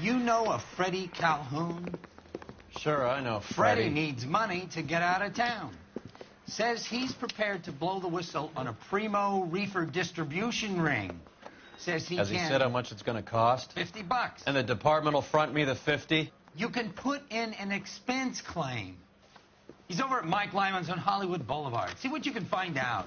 you know a Freddie Calhoun? Sure, I know Freddie needs money to get out of town. Says he's prepared to blow the whistle on a primo reefer distribution ring. Says he Has he said how much it's going to cost? $50. And the department will front me the 50? You can put in an expense claim. He's over at Mike Lyman's on Hollywood Boulevard. See what you can find out.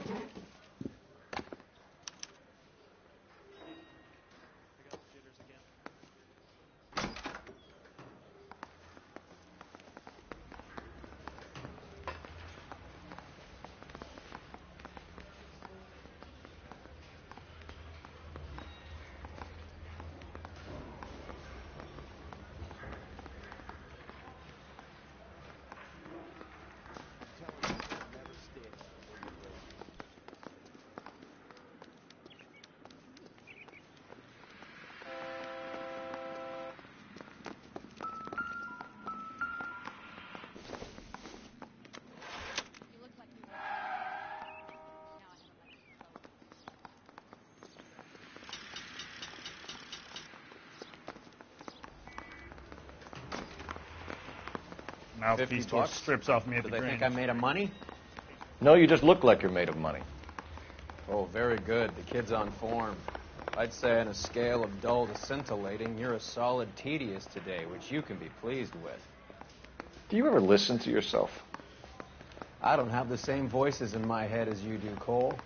Mouthpiece talk strips off me at the Do they Grange. think I'm made of money? No, you just look like you're made of money. Oh, very good. The kid's on form. I'd say on a scale of dull to scintillating, you're a solid tedious today, which you can be pleased with. Do you ever listen to yourself? I don't have the same voices in my head as you do, Cole.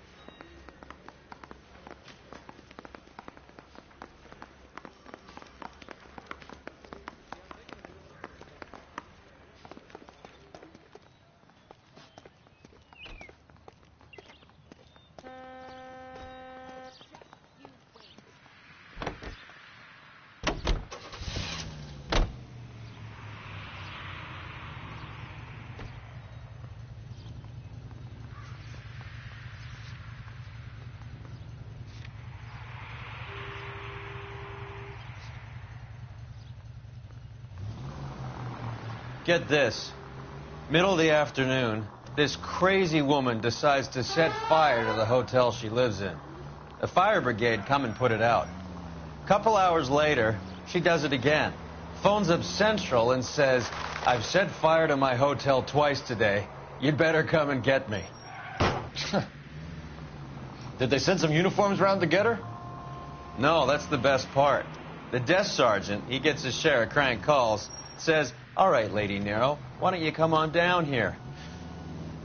Get this. Middle of the afternoon, this crazy woman decides to set fire to the hotel she lives in. The fire brigade come and put it out. Couple hours later, she does it again. Phones up Central and says, "I've set fire to my hotel twice today. You'd better come and get me." Did they send some uniforms around to get her? No, that's the best part. The desk sergeant, he gets his share of crank calls, says, "All right, Lady Nero, why don't you come on down here?"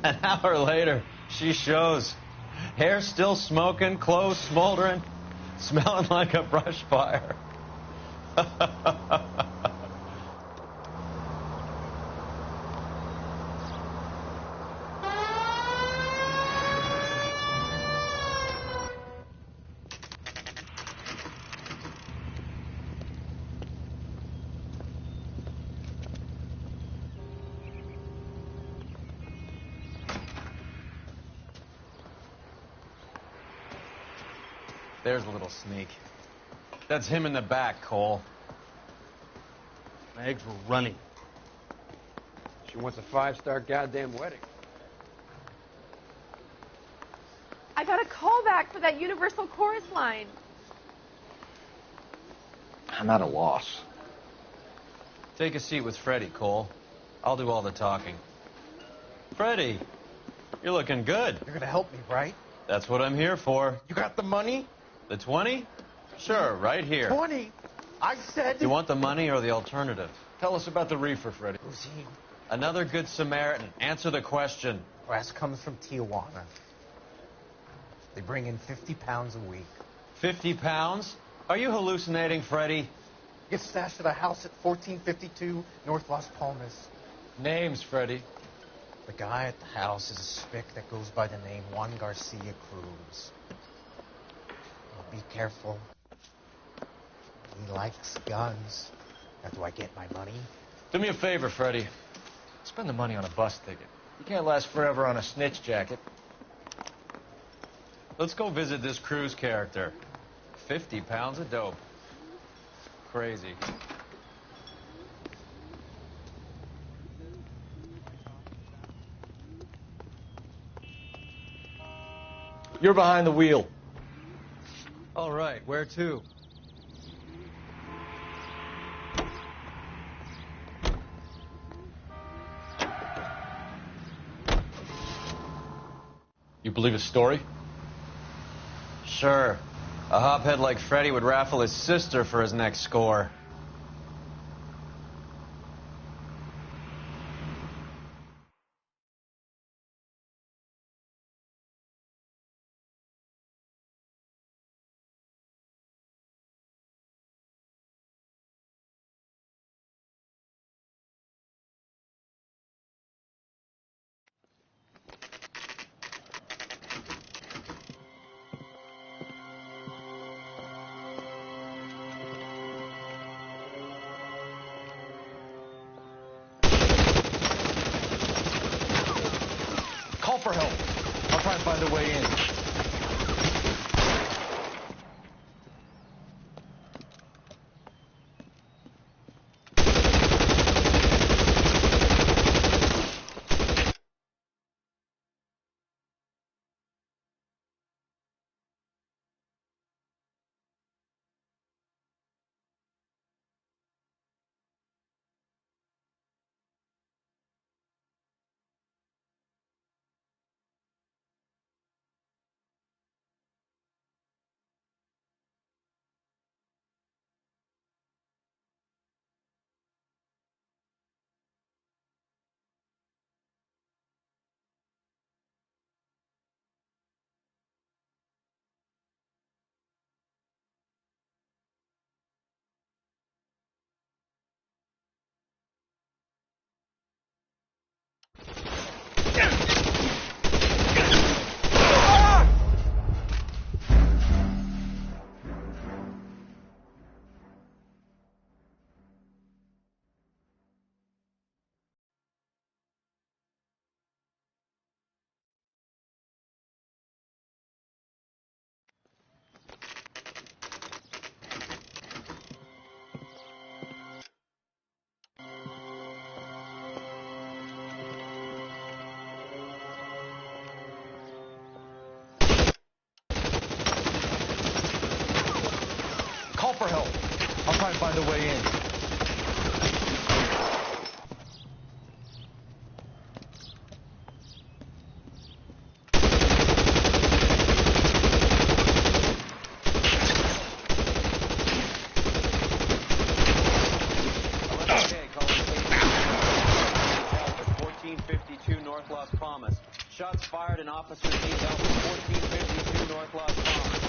An hour later, she shows. Hair still smoking, clothes smoldering, smelling like a brush fire. There's a little sneak. That's him in the back, Cole. My eggs were running. She wants a 5-star goddamn wedding. I got a call back for that Universal Chorus line. I'm at a loss. Take a seat with Freddie, Cole. I'll do all the talking. Freddie, you're looking good. You're gonna help me, right? That's what I'm here for. You got the money? The 20? Sure, right here. 20? I said... You want the money or the alternative? Tell us about the reefer, Freddie. Who's he? Another good Samaritan. Answer the question. Brass comes from Tijuana. They bring in 50 pounds a week. 50 pounds? Are you hallucinating, Freddie? Gets stashed at a house at 1452 North Las Palmas. Names, Freddie. The guy at the house is a spick that goes by the name Juan Garcia Cruz. Now be careful. He likes guns. Now, do I get my money? Do me a favor, Freddie. Spend the money on a bus ticket. You can't last forever on a snitch jacket. Let's go visit this Cruz character. 50 pounds of dope. Crazy. You're behind the wheel. All right, where to? You believe his story? Sure. A hophead like Freddy would raffle his sister for his next score. Call for help. I'll try and find a way in. Call for help. I'll try and find a way in. North Las Palmas. Shots fired and officers need help at 1452 North Las Palmas.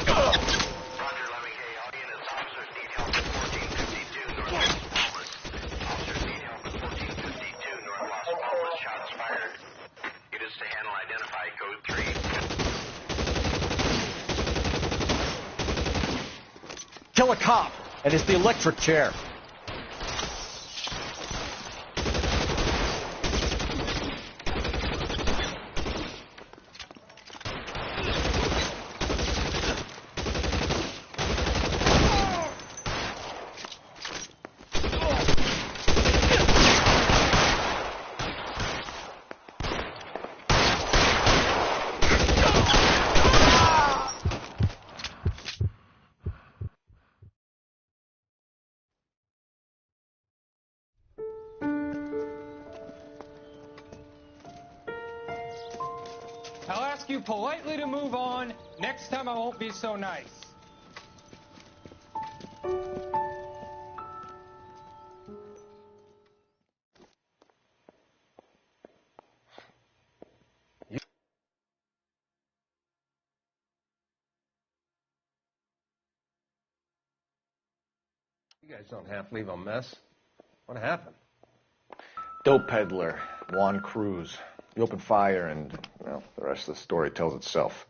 Roger, Lemming. All units, officers need help at 1452 North Las Palmas. Officers need help at 1452 North Las Palmas. Shots fired. Units to handle identify code 3. Kill a cop, and it's the electric chair. I'll ask you politely to move on. Next time I won't be so nice. You guys don't half leave a mess. What happened? Dope peddler, Juan Cruz. He opened fire and, well, the rest of the story tells itself.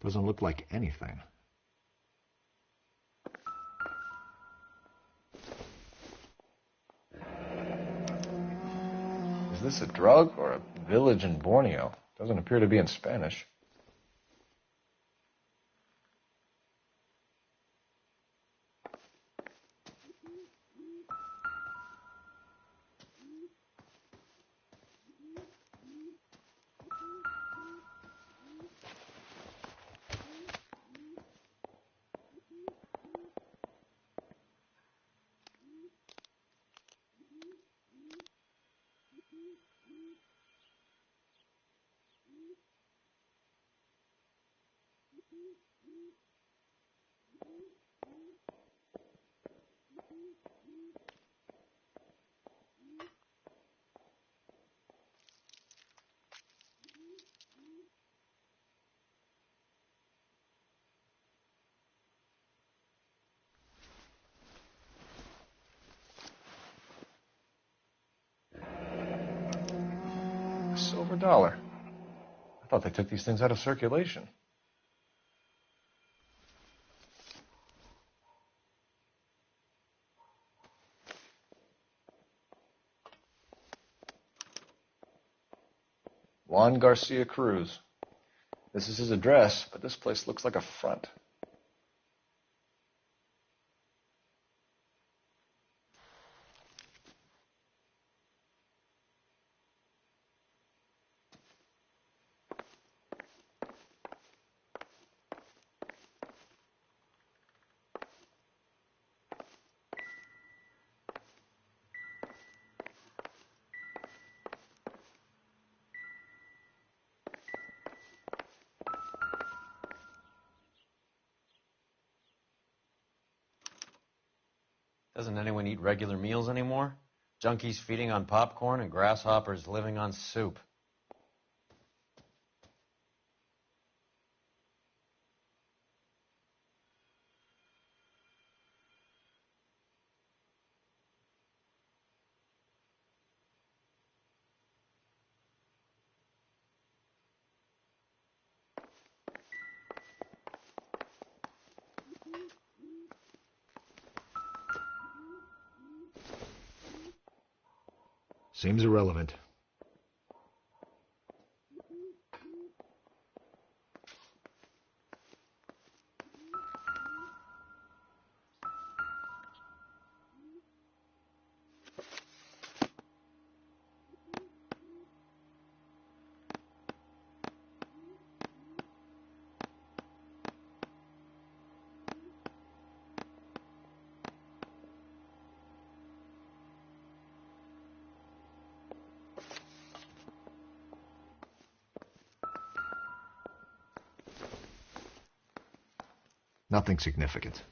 Doesn't look like anything. Is this a drug or a village in Borneo? Doesn't appear to be in Spanish. silver dollar. I thought they took these things out of circulation. Juan Garcia Cruz. This is his address, but this place looks like a front. Doesn't anyone eat regular meals anymore? Junkies feeding on popcorn and grasshoppers living on soup. Seems irrelevant. Nothing significant.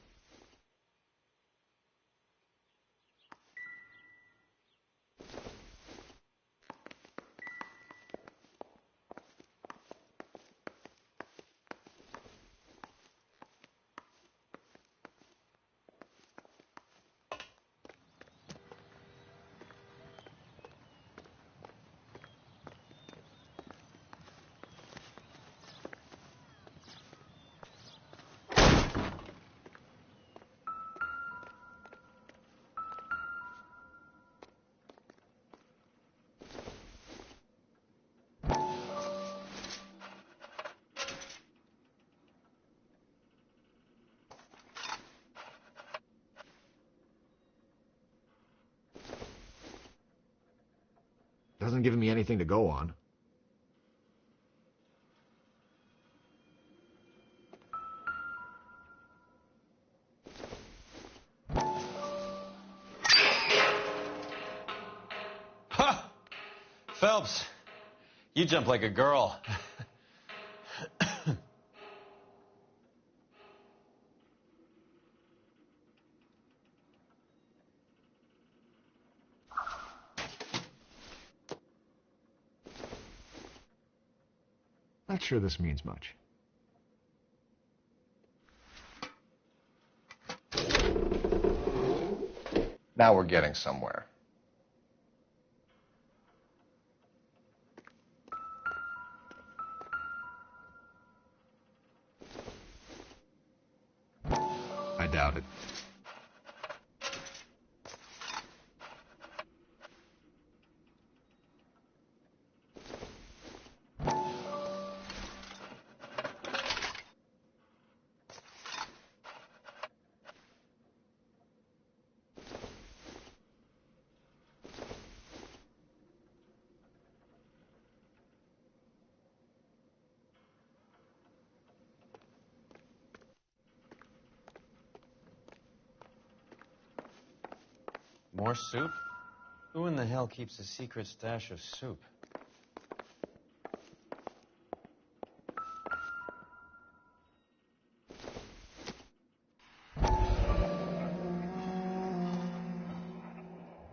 Doesn't give me anything to go on. Ha! Phelps, you jump like a girl. Not sure this means much. Now we're getting somewhere. I doubt it. More soup? Who in the hell keeps a secret stash of soup?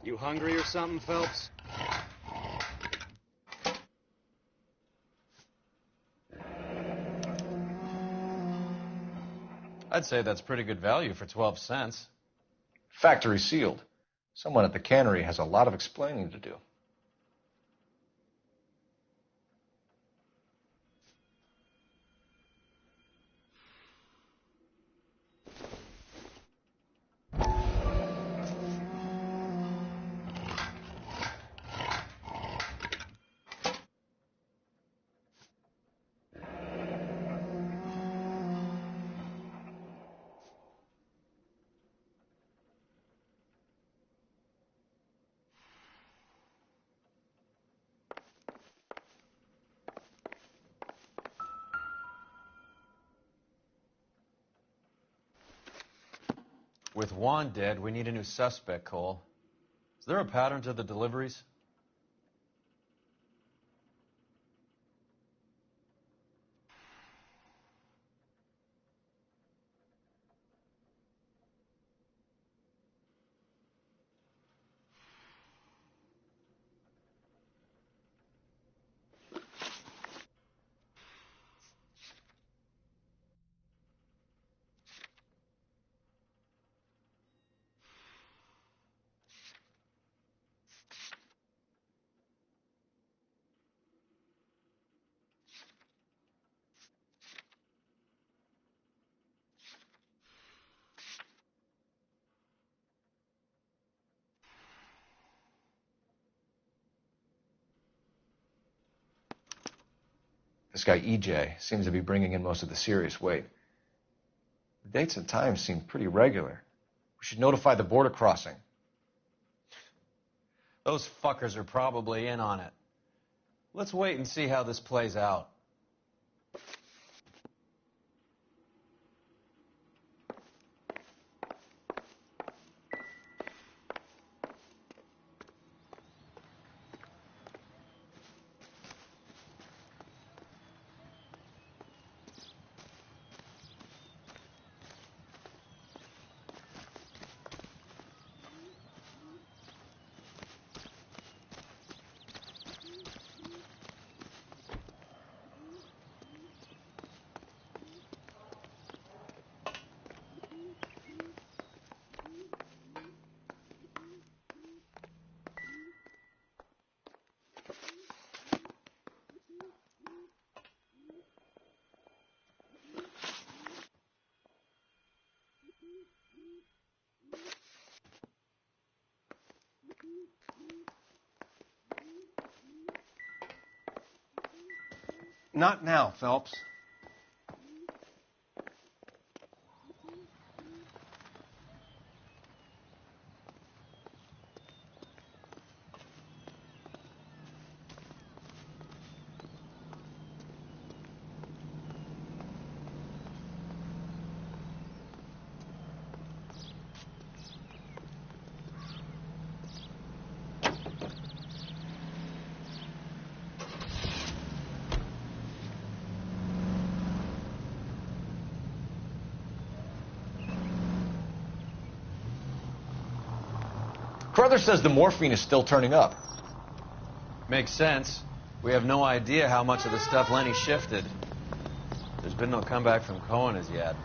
You hungry or something, Phelps? I'd say that's pretty good value for 12 cents. Factory sealed. Someone at the cannery has a lot of explaining to do. With Juan dead, we need a new suspect, Cole. Is there a pattern to the deliveries? This guy, EJ, seems to be bringing in most of the serious weight. The dates and times seem pretty regular. We should notify the border crossing. Those fuckers are probably in on it. Let's wait and see how this plays out. Not now, Phelps. Carruthers says the morphine is still turning up. Makes sense. We have no idea how much of the stuff Lenny shifted. There's been no comeback from Cohen as yet.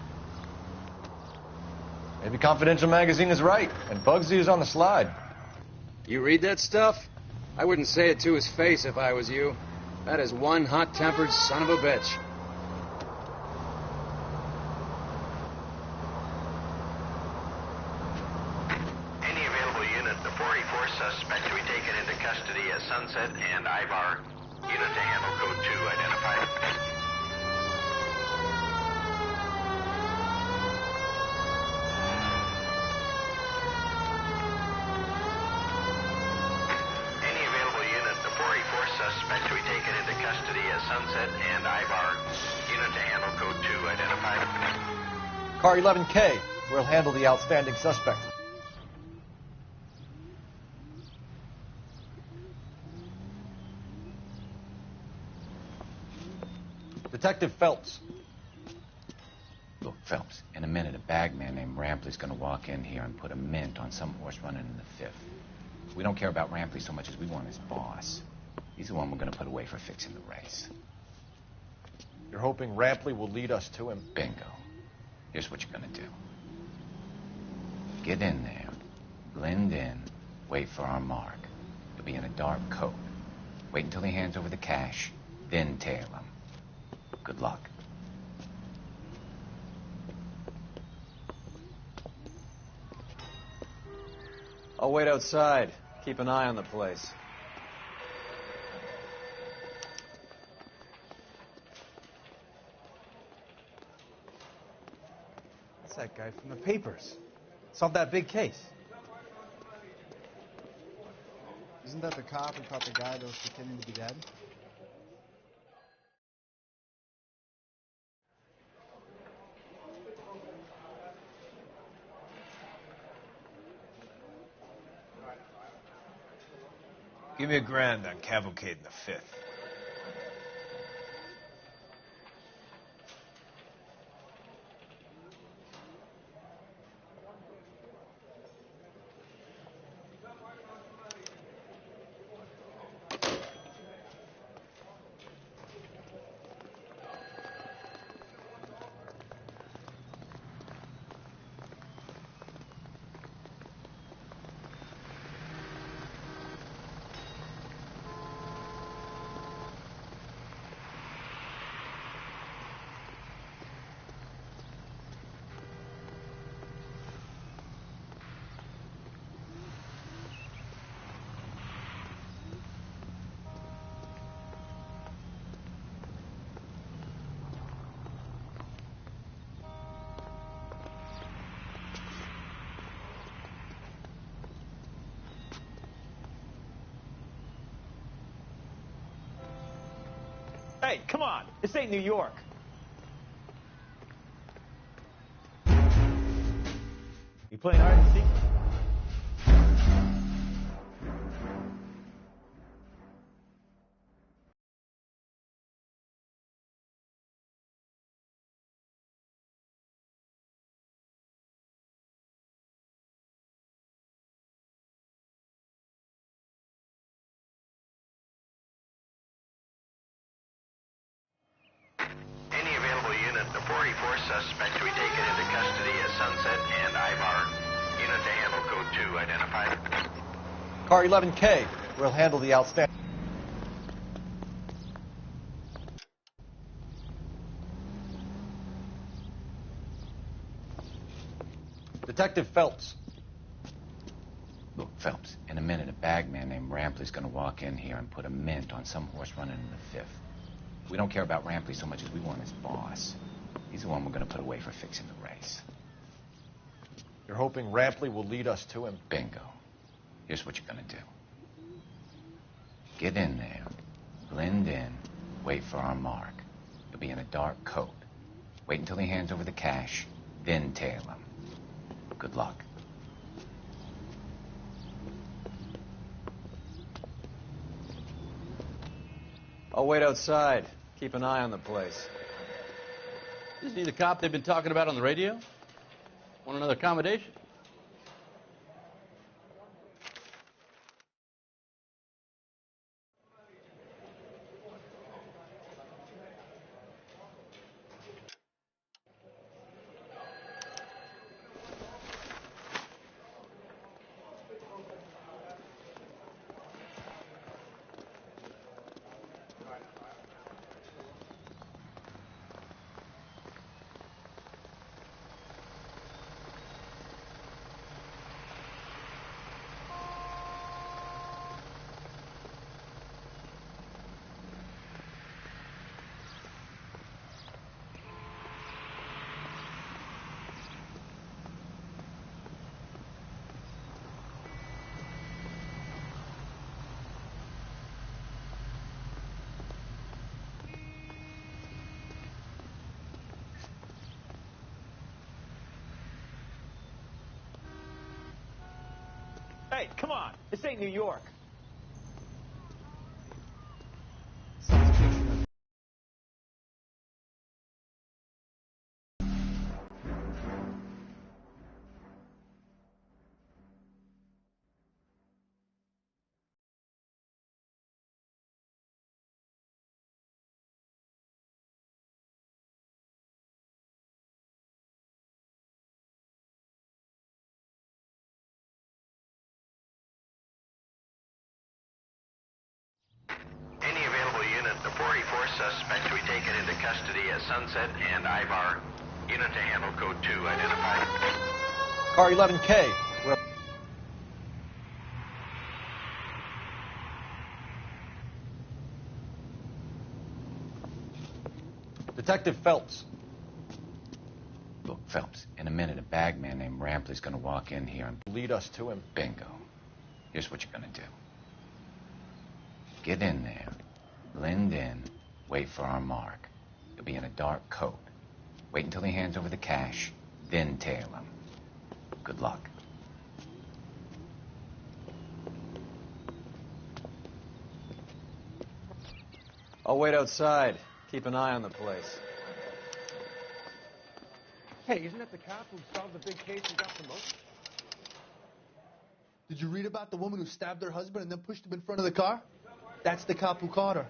Maybe Confidential Magazine is right, and Bugsy is on the slide. You read that stuff? I wouldn't say it to his face if I was you. That is one hot-tempered son of a bitch. Any available unit, the 44 suspect to be taken into custody at Sunset and Ivar. Unit to handle code 2 identified. Any available unit, the 44 suspect to be taken into custody at Sunset and Ivar. Unit to handle code 2 identified. Car 11K, we'll handle the outstanding suspect. Detective Phelps. Look, Phelps, in a minute, a bagman named Rampley's gonna walk in here and put a mint on some horse running in the fifth. We don't care about Rampley so much as we want his boss. He's the one we're gonna put away for fixing the race. You're hoping Rampley will lead us to him? Bingo. Here's what you're gonna do. Get in there, blend in, wait for our mark. You'll be in a dark coat. Wait until he hands over the cash, then tail him. Good luck. I'll wait outside. Keep an eye on the place. That's that guy from the papers. Solved that big case. Isn't that the cop who caught the guy that was pretending to be dead? Give me $1,000 on Cavalcade in the 5th. Hey, come on. This ain't New York. You playing hide and seek? Any available unit, the 44 suspect to be taken into custody at Sunset and Ivar. Unit to handle code 2 identified. Car 11K. We'll handle the outstanding. Detective Phelps. Look, Phelps, in a minute, a bagman named Rampley's gonna walk in here and put a mint on some horse running in the 5th. We don't care about Rampley so much as we want his boss. He's the one we're gonna put away for fixing the race. You're hoping Rampley will lead us to him? Bingo. Here's what you're gonna do. Get in there, blend in, wait for our mark. You'll be in a dark coat. Wait until he hands over the cash, then tail him. Good luck. I'll wait outside. Keep an eye on the place. Isn't he the cop they've been talking about on the radio? Want another accommodation? Hey, come on. This ain't New York. Any available unit, the 44 suspect to be taken into custody at Sunset and Ivar. Unit to handle code 2 identified. Car 11K. We'll... Detective Phelps. Look, Phelps, in a minute, a bagman named Rampley's gonna walk in here and lead us to him. Bingo. Here's what you're gonna do. Get in there, blend in, wait for our mark. You'll be in a dark coat. Wait until he hands over the cash, then tail him. Good luck. I'll wait outside. Keep an eye on the place. Hey, isn't that the cop who solved the big case and got promoted? Did you read about the woman who stabbed her husband and then pushed him in front of the car? That's the cop who caught her.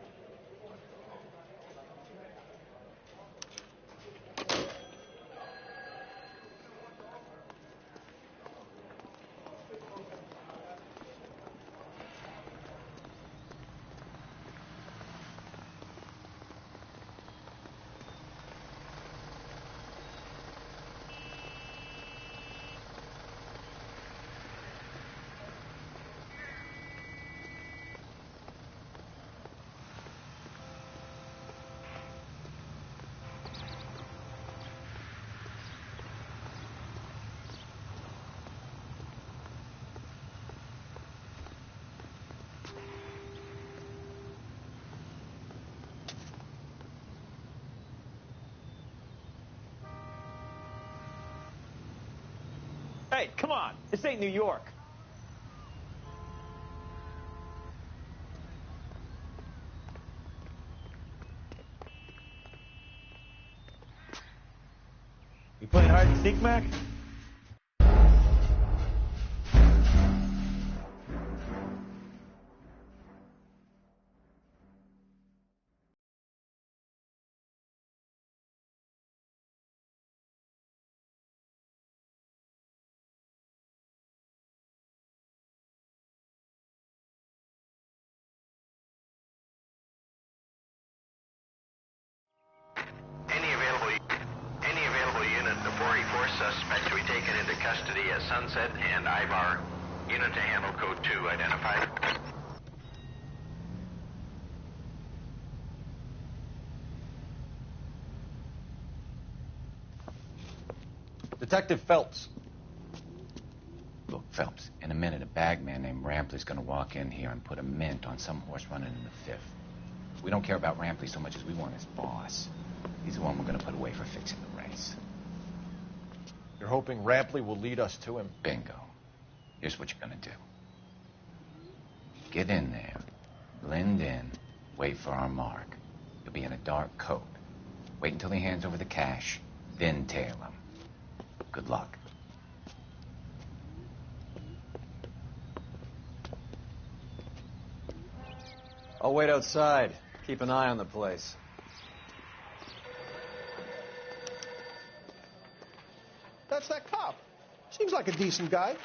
Hey, come on. This ain't New York. You playing hide and seek, Mac? Any available unit, the 44 suspect to be taken into custody at Sunset and Ibar. Unit to handle code 2 identified. Detective Phelps. Look, Phelps, in a minute, a bagman named Rampley's gonna walk in here and put a mint on some horse running in the 5th. We don't care about Rampley so much as we want his boss. He's the one we're gonna put away for fixing the race. You're hoping Rampley will lead us to him? Bingo. Here's what you're gonna do. Get in there, blend in, wait for our mark. You'll be in a dark coat. Wait until he hands over the cash, then tail him. Good luck. I'll wait outside. Keep an eye on the place. That's that cop. Seems like a decent guy.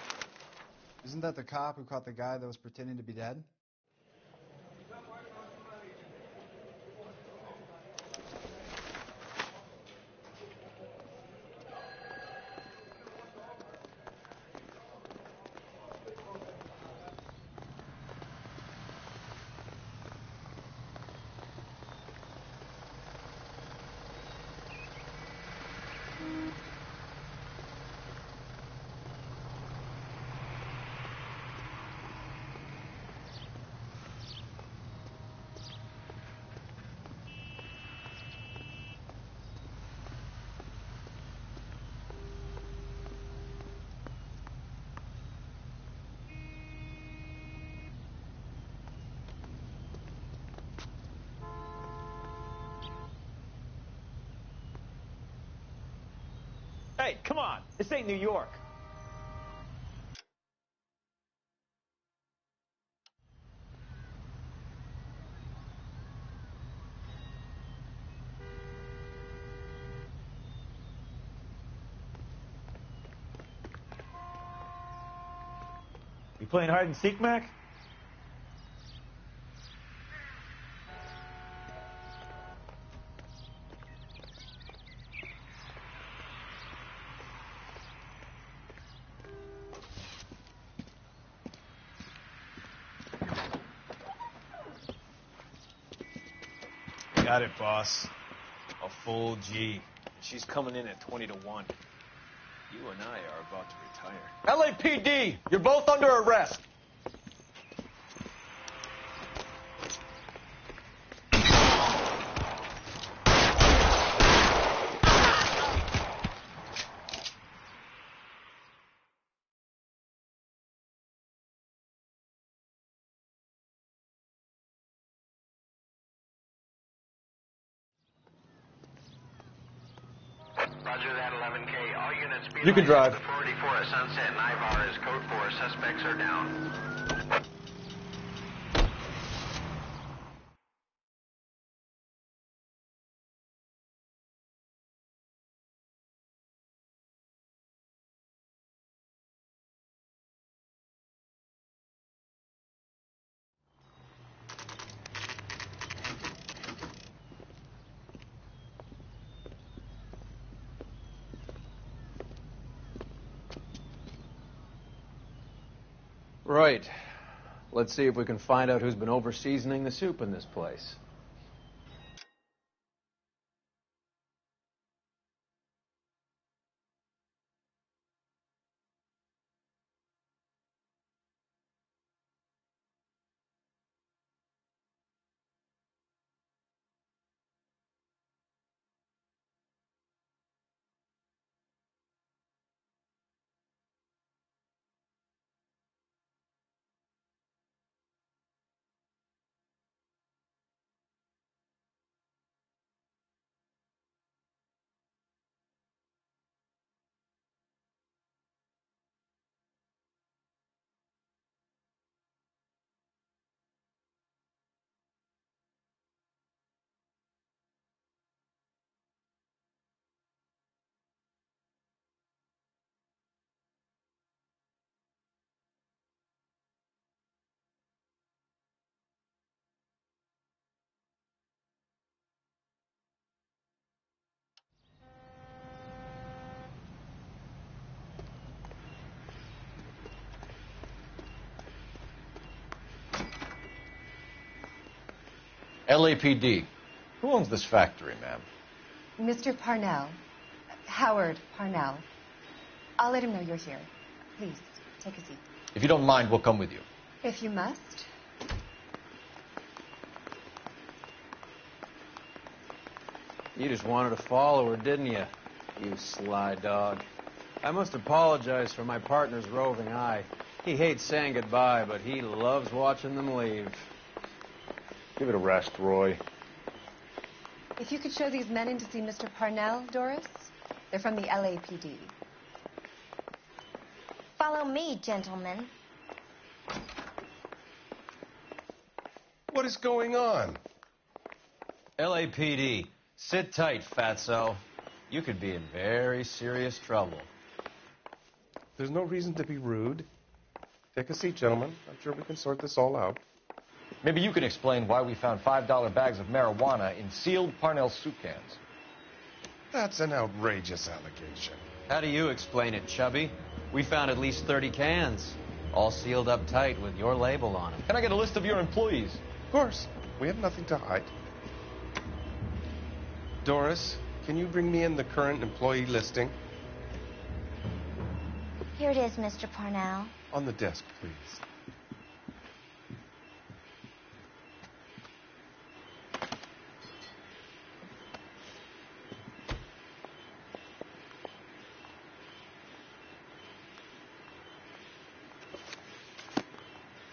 Isn't that the cop who caught the guy that was pretending to be dead? Hey, come on. This ain't New York. You playing hide and seek, Mac? Got it, boss. A full G. She's coming in at 20 to 1. You and I are about to retire. LAPD, you're both under arrest. Roger that, 11K. All units be You can drive. The 484 at Sunset and Ivar is code 4. Suspects are down. Right. Let's see if we can find out who's been over-seasoning the soup in this place. LAPD. Who owns this factory, ma'am? Mr. Parnell. Howard Parnell. I'll let him know you're here. Please, take a seat. If you don't mind, we'll come with you. If you must. You just wanted to follow her, didn't you? You sly dog. I must apologize for my partner's roving eye. He hates saying goodbye, but he loves watching them leave. Give it a rest, Roy. If you could show these men in to see Mr. Parnell, Doris. They're from the LAPD. Follow me, gentlemen. What is going on? LAPD. Sit tight, fatso. You could be in very serious trouble. There's no reason to be rude. Take a seat, gentlemen. I'm sure we can sort this all out. Maybe you can explain why we found $5 bags of marijuana in sealed Parnell soup cans. That's an outrageous allegation. How do you explain it, Chubby? We found at least 30 cans, all sealed up tight with your label on them. Can I get a list of your employees? Of course. We have nothing to hide. Doris, can you bring me in the current employee listing? Here it is, Mr. Parnell. On the desk, please.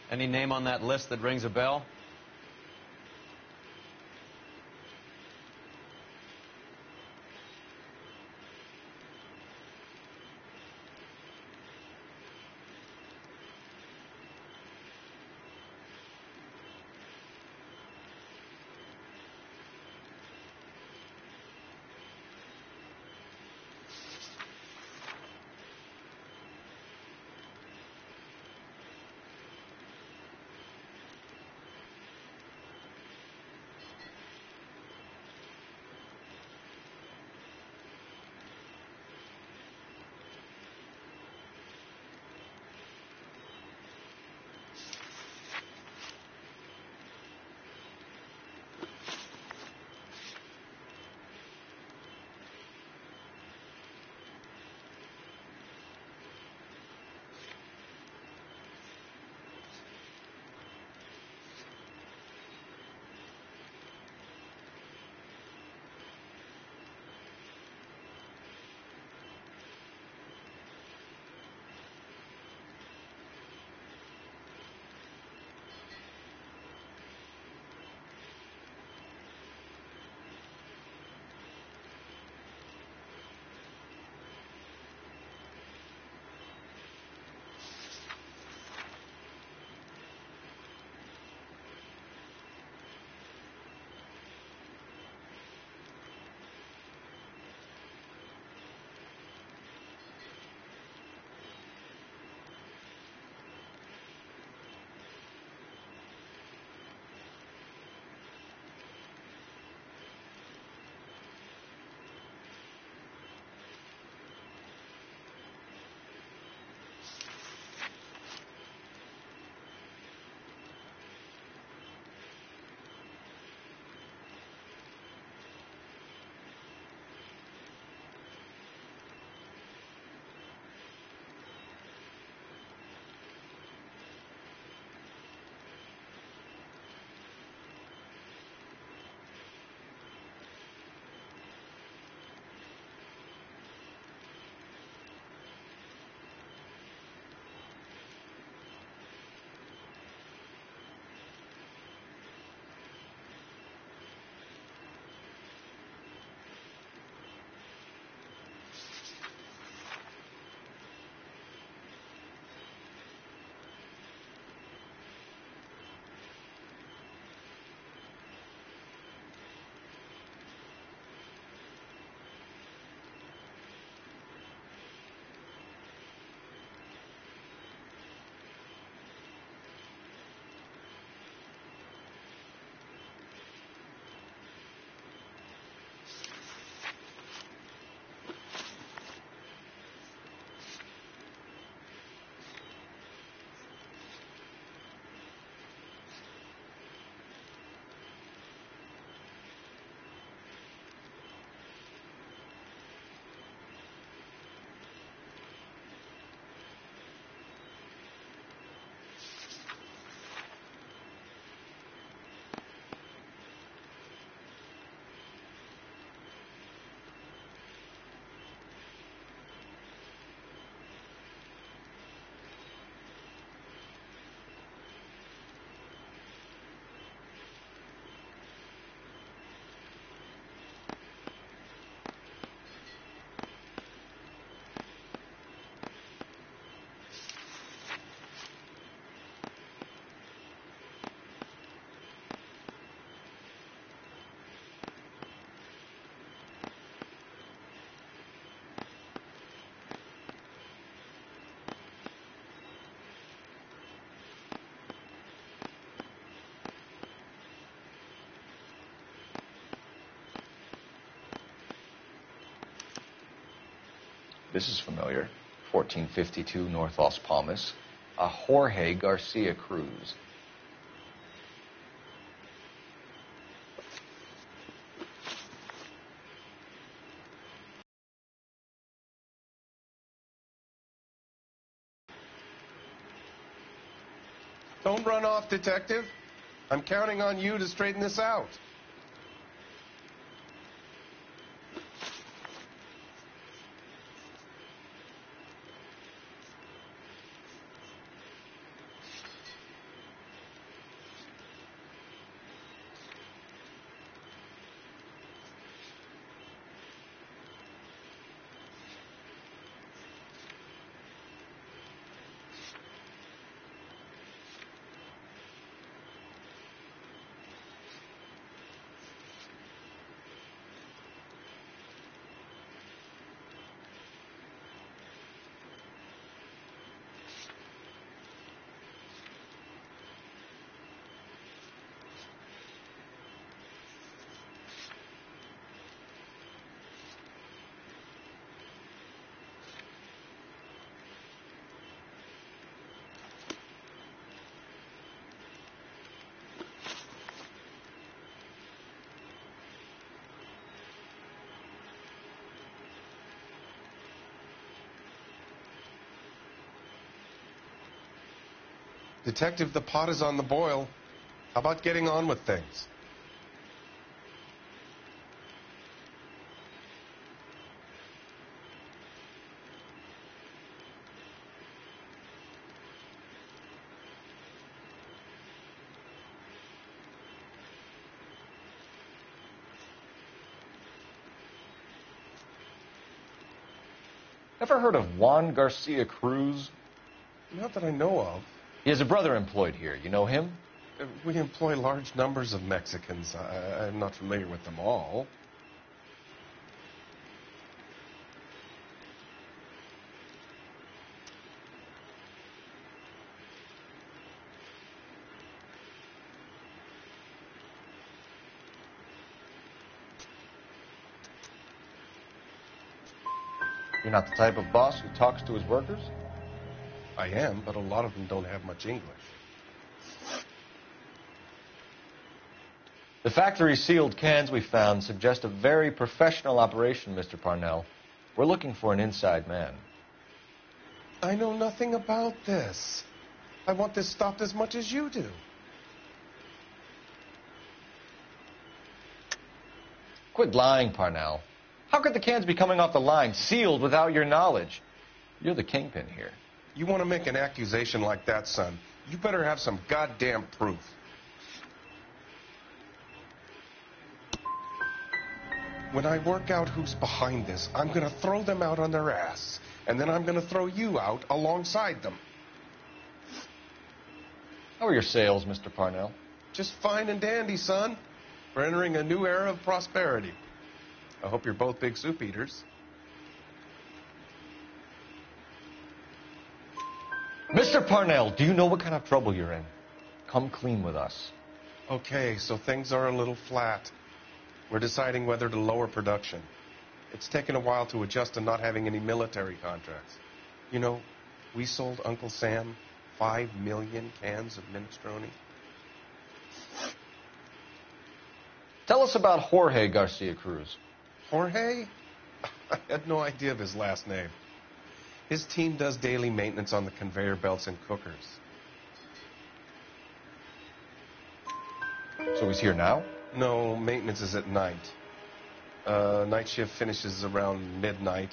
Any name on that list that rings a bell? This is familiar. 1452 North Las Palmas. A Jorge Garcia Cruz. Don't run off, Detective. I'm counting on you to straighten this out. Detective, the pot is on the boil. How about getting on with things? Ever heard of Juan Garcia Cruz? Not that I know of. He has a brother employed here. You know him? We employ large numbers of Mexicans. I'm not familiar with them all. You're not the type of boss who talks to his workers? I am, but a lot of them don't have much English. The factory-sealed cans we found suggest a very professional operation, Mr. Parnell. We're looking for an inside man. I know nothing about this. I want this stopped as much as you do. Quit lying, Parnell. How could the cans be coming off the line, sealed without your knowledge? You're the kingpin here. You want to make an accusation like that, son, you better have some goddamn proof. When I work out who's behind this, I'm going to throw them out on their ass. And then I'm going to throw you out alongside them. How are your sales, Mr. Parnell? Just fine and dandy, son. We're entering a new era of prosperity. I hope you're both big soup eaters. Mr. Parnell, do you know what kind of trouble you're in? Come clean with us. Okay, so things are a little flat. We're deciding whether to lower production. It's taken a while to adjust to not having any military contracts. You know, we sold Uncle Sam 5 million cans of minestrone. Tell us about Jorge Garcia Cruz. Jorge? I had no idea of his last name. His team does daily maintenance on the conveyor belts and cookers. So he's here now? No, maintenance is at night. Night shift finishes around midnight.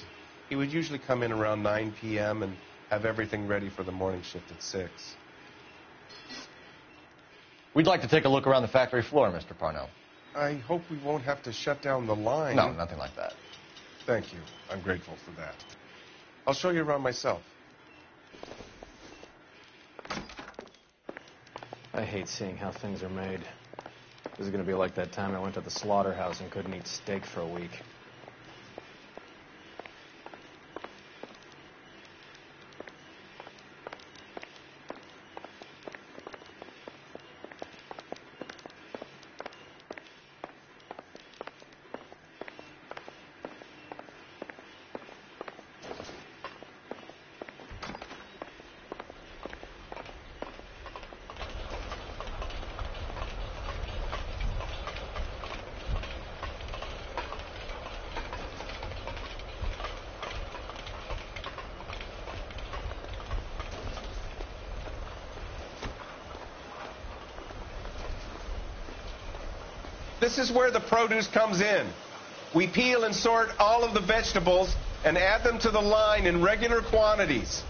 He would usually come in around 9 p.m. and have everything ready for the morning shift at 6. We'd like to take a look around the factory floor, Mr. Parnell. I hope we won't have to shut down the line. No, nothing like that. Thank you. I'm grateful for that. I'll show you around myself. I hate seeing how things are made. This is going to be like that time I went to the slaughterhouse and couldn't eat steak for a week. This is where the produce comes in. We peel and sort all of the vegetables and add them to the line in regular quantities.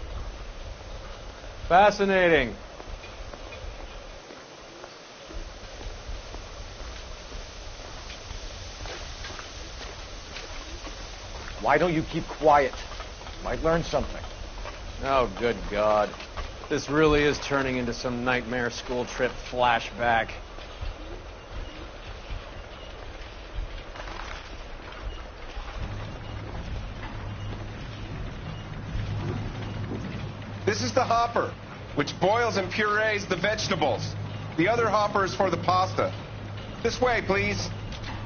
Fascinating. Why don't you keep quiet? Might learn something. Oh, good God. This really is turning into some nightmare school trip flashback. This is the hopper, which boils and purees the vegetables. The other hopper is for the pasta. This way, please.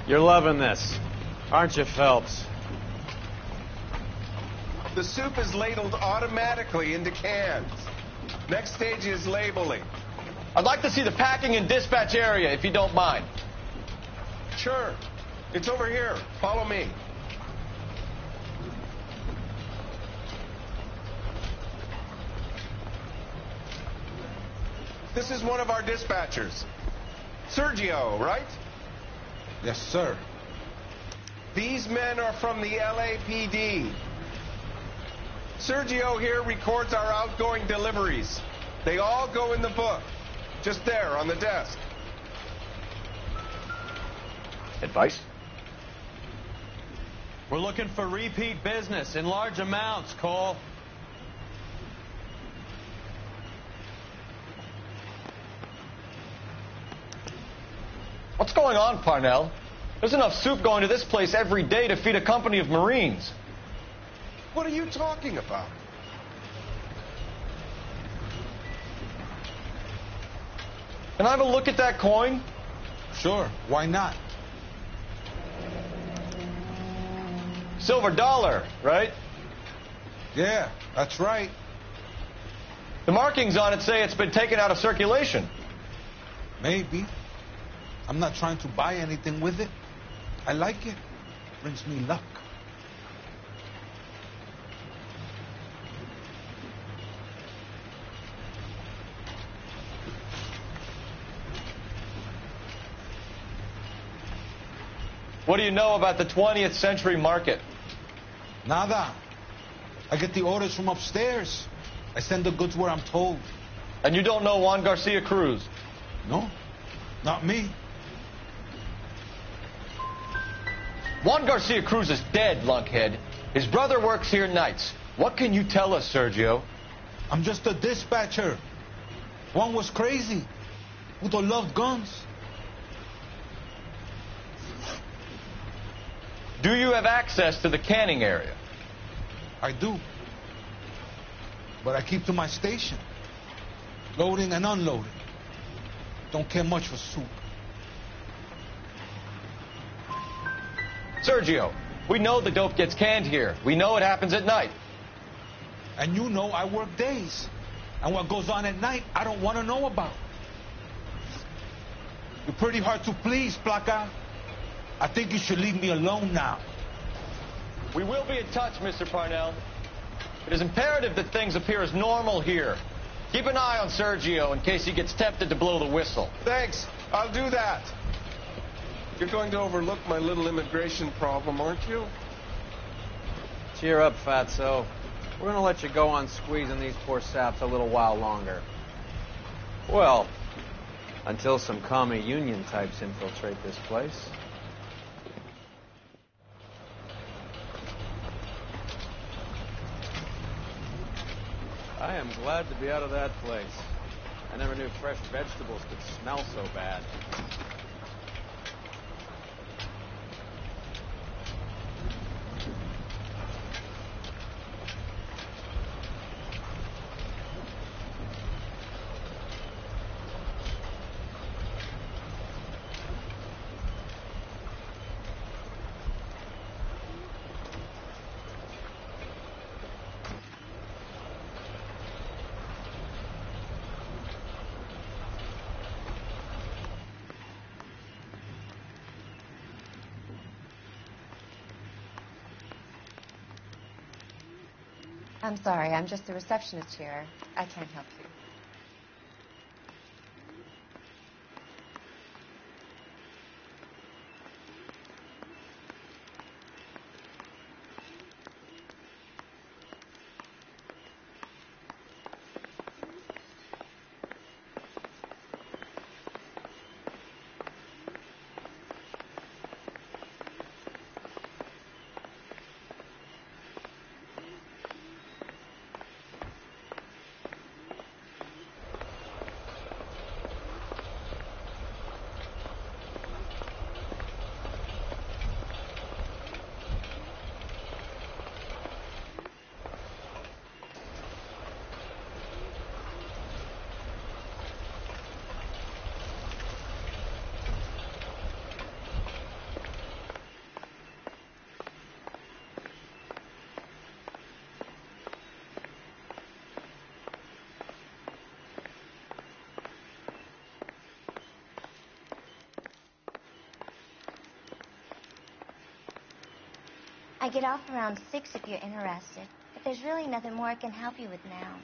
You're loving this, aren't you, Phelps? The soup is ladled automatically into cans. Next stage is labeling. I'd like to see the packing and dispatch area, if you don't mind. Sure. It's over here. Follow me. This is one of our dispatchers. Sergio, right? Yes, sir. These men are from the LAPD. Sergio here records our outgoing deliveries. They all go in the book, just there on the desk. Advice? We're looking for repeat business in large amounts, Cole. What's going on, Parnell? There's enough soup going to this place every day to feed a company of Marines. What are you talking about? Can I have a look at that coin? Sure, why not? Silver dollar, right? Yeah, that's right. The markings on it say it's been taken out of circulation. Maybe. I'm not trying to buy anything with it. I like it. Brings me luck. What do you know about the 20th century market? Nada. I get the orders from upstairs. I send the goods where I'm told. And you don't know Juan Garcia Cruz? No, not me. Juan Garcia Cruz is dead, lunkhead. His brother works here nights. What can you tell us, Sergio? I'm just a dispatcher. Juan was crazy. Udo loved guns. Do you have access to the canning area? I do. But I keep to my station. Loading and unloading. Don't care much for soup. Sergio, we know the dope gets canned here. We know it happens at night. And you know I work days. And what goes on at night, I don't want to know about. You're pretty hard to please, Placa. I think you should leave me alone now. We will be in touch, Mr. Parnell. It is imperative that things appear as normal here. Keep an eye on Sergio in case he gets tempted to blow the whistle. Thanks. I'll do that. You're going to overlook my little immigration problem, aren't you? Cheer up, Fatso. We're going to let you go on squeezing these poor saps a little while longer. Well, until some commie union types infiltrate this place. I am glad to be out of that place. I never knew fresh vegetables could smell so bad. I'm sorry, I'm just the receptionist here. I can't help you. I get off around 6 if you're interested, but there's really nothing more I can help you with now.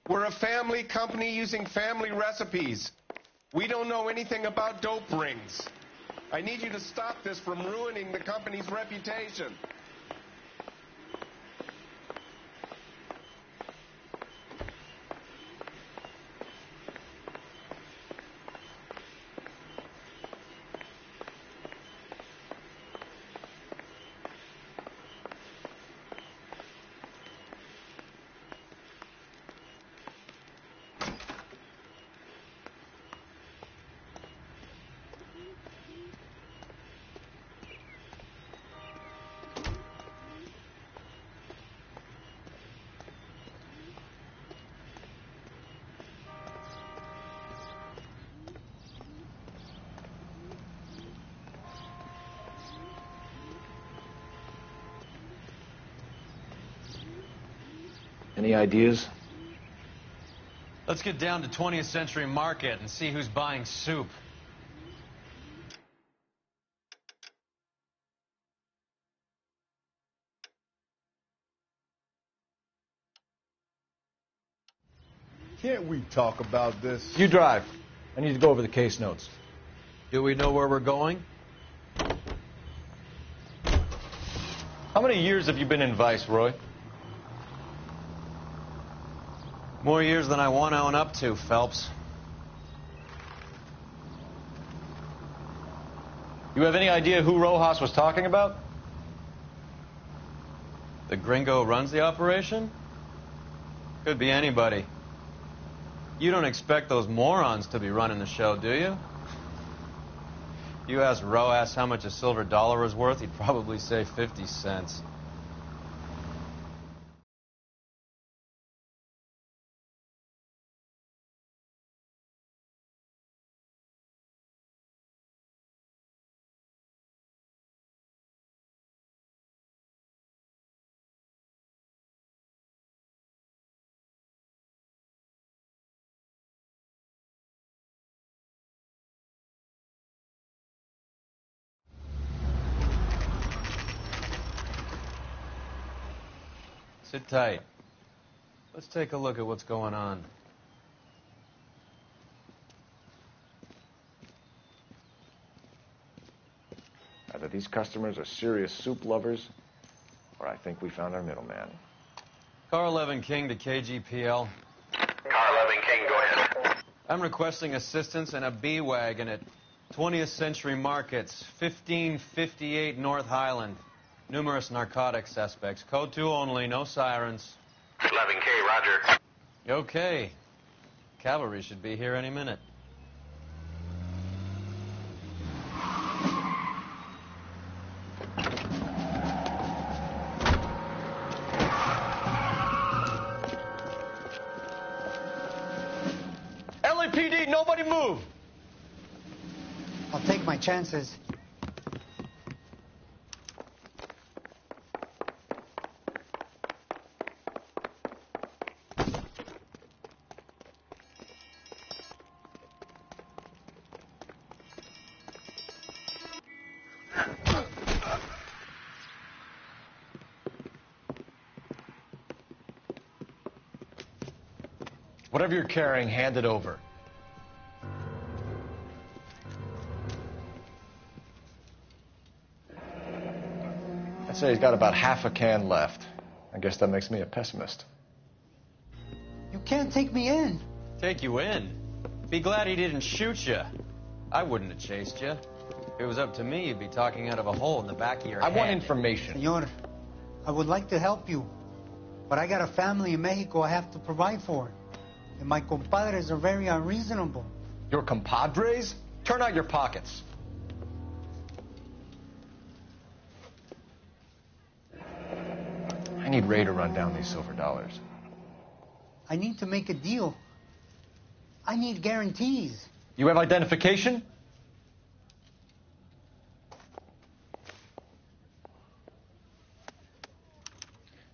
We're a family company using family recipes. We don't know anything about dope rings. I need you to stop this from ruining the company's reputation. Any ideas? Let's get down to 20th Century Market and see who's buying soup. Can't we talk about this? You drive. I need to go over the case notes. Do we know where we're going? How many years have you been in Vice, Roy? More years than I want to own up to, Phelps. You have any idea who Rojas was talking about? The gringo runs the operation? Could be anybody. You don't expect those morons to be running the show, do you? You ask Rojas how much a silver dollar is worth, he'd probably say 50 cents. Sit tight. Let's take a look at what's going on. Either these customers are serious soup lovers, or I think we found our middleman. Car 11 King to KGPL. Car 11 King, go ahead. I'm requesting assistance in a B-Wagon at 20th Century Markets, 1558 North Highland. Numerous narcotic suspects. Code 2 only, no sirens. 11K, roger. Okay. Cavalry should be here any minute. LAPD, nobody move! I'll take my chances. Whatever you're carrying, hand it over. I'd say he's got about half a can left. I guess that makes me a pessimist. You can't take me in. Take you in? Be glad he didn't shoot you. I wouldn't have chased you. If it was up to me, you'd be talking out of a hole in the back of your head. I want information. Senor, I would like to help you, but I got a family in Mexico I have to provide for. And my compadres are very unreasonable. Your compadres? Turn out your pockets. I need Ray to run down these silver dollars. I need to make a deal. I need guarantees. You have identification?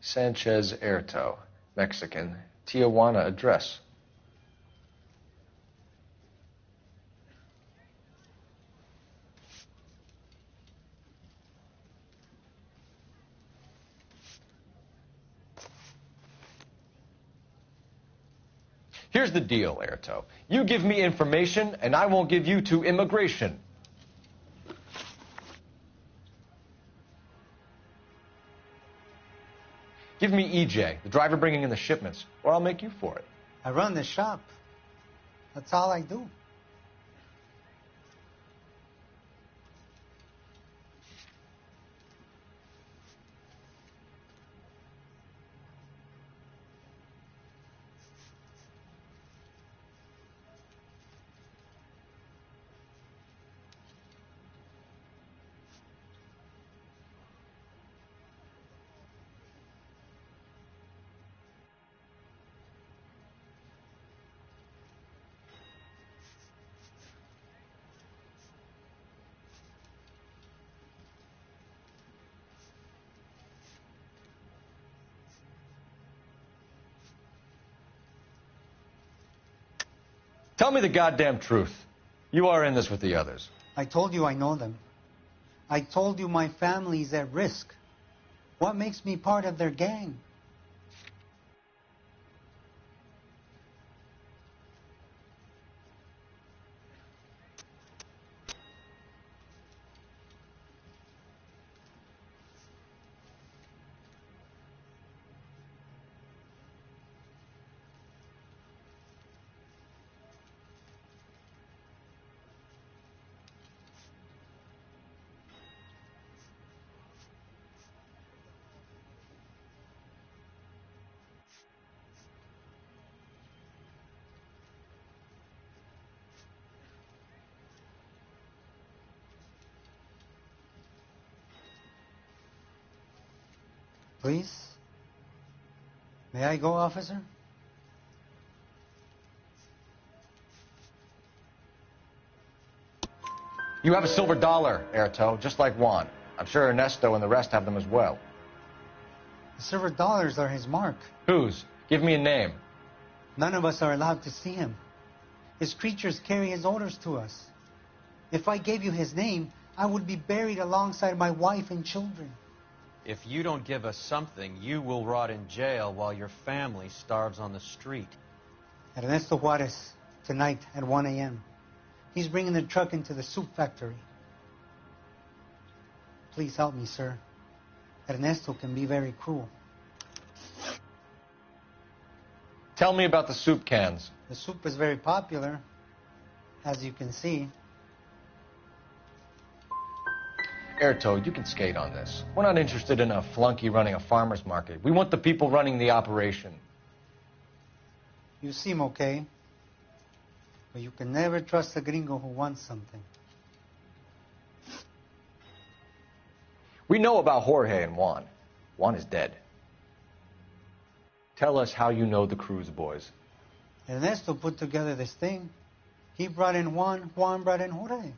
Sanchez Erto, Mexican, Tijuana address. Here's the deal, Erto. You give me information, and I won't give you to immigration. Give me EJ, the driver bringing in the shipments, or I'll make you for it. I run the shop. That's all I do. Tell me the goddamn truth. You are in this with the others. I told you I know them. I told you my family's at risk. What makes me part of their gang? Please? May I go, officer? You have a silver dollar, Erto, just like Juan. I'm sure Ernesto and the rest have them as well. The silver dollars are his mark. Whose? Give me a name. None of us are allowed to see him. His creatures carry his orders to us. If I gave you his name, I would be buried alongside my wife and children. If you don't give us something, you will rot in jail while your family starves on the street. Ernesto Juarez, tonight at 1 a.m. He's bringing the truck into the soup factory. Please help me, sir. Ernesto can be very cruel. Tell me about the soup cans. The soup is very popular, as you can see. Erto, you can skate on this. We're not interested in a flunky running a farmer's market. We want the people running the operation. You seem okay, but you can never trust a gringo who wants something. We know about Jorge and Juan. Juan is dead. Tell us how you know the Cruz boys. Ernesto put together this thing. He brought in Juan, Juan brought in Jorge.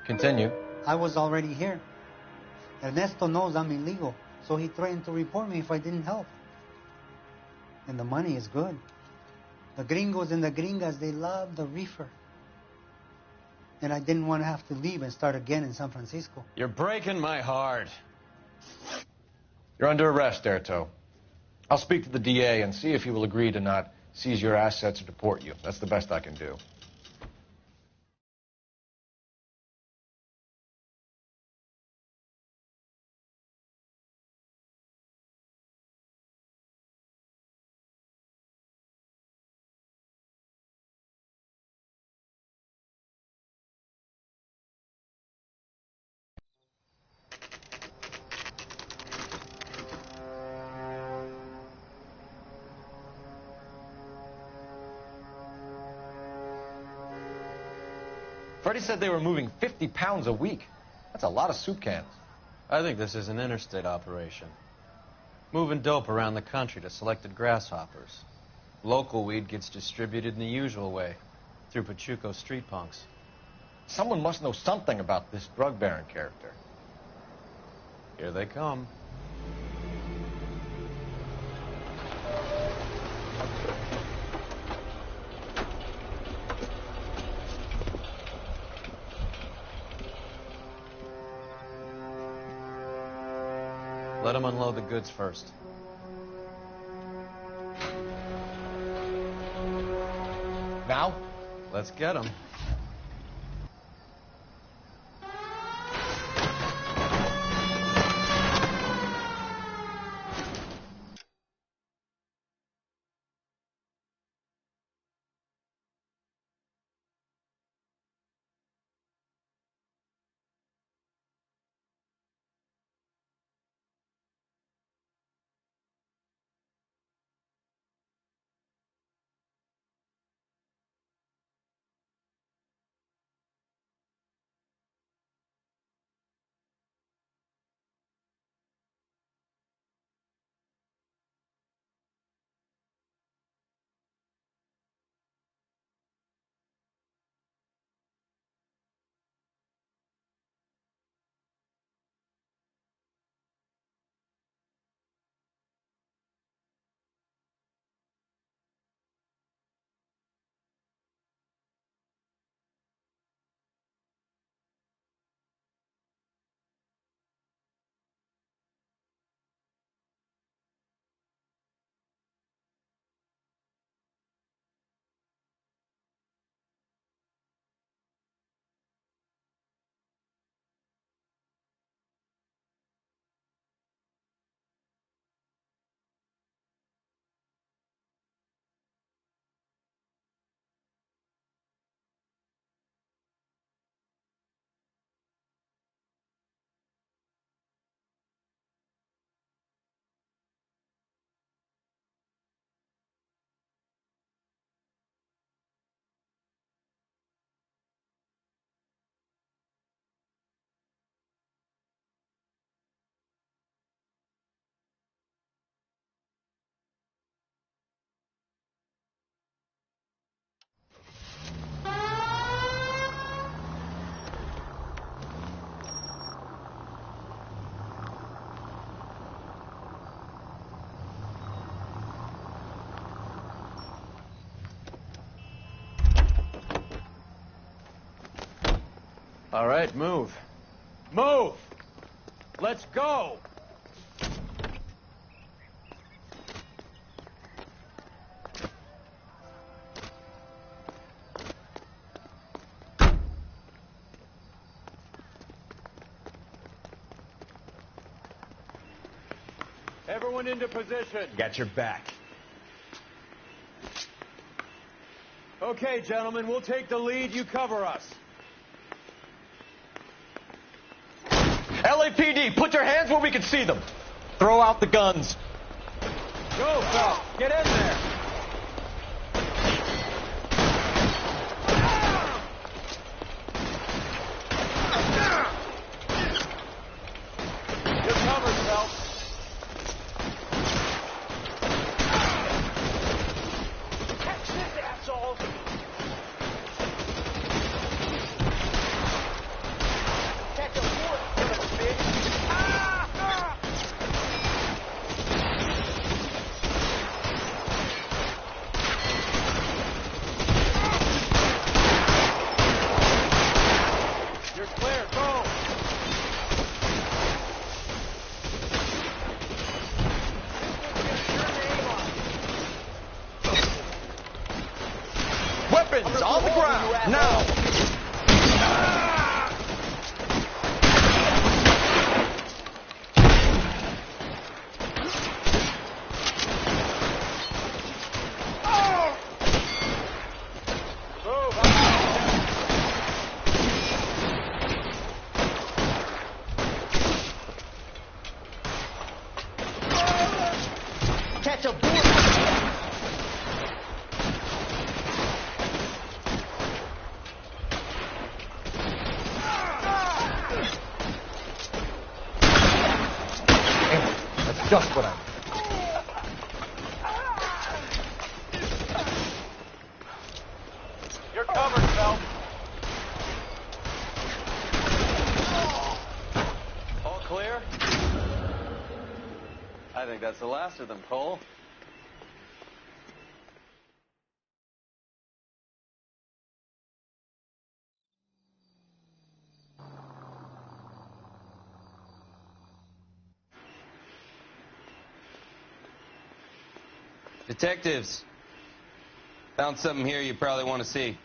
Continue. I was already here. Ernesto knows I'm illegal, so he threatened to report me if I didn't help. And the money is good. The gringos and the gringas, they love the reefer. And I didn't want to have to leave and start again in San Francisco. You're breaking my heart. You're under arrest, Erto. I'll speak to the DA and see if he will agree to not seize your assets or deport you. That's the best I can do. Freddie said they were moving 50 pounds a week. That's a lot of soup cans. I think this is an interstate operation. Moving dope around the country to selected grasshoppers. Local weed gets distributed in the usual way, through Pachuco street punks. Someone must know something about this drug baron character. Here they come. Let them unload the goods first. Now? Let's get them. All right, move. Move! Let's go! Everyone into position. Got your back. Okay, gentlemen, we'll take the lead. You cover us. LAPD, put your hands where we can see them. Throw out the guns. Go, Phelps. Get in there. You're covered, Phelps. Catch this, asshole! Catch a bullet, son of a bitch! You're clear. Go. Weapons on the ground, now! Catch a bullet! Just what I need. You're covered, Phelps. All clear? I think that's the last of them, Cole. Detectives, found something here you probably want to see.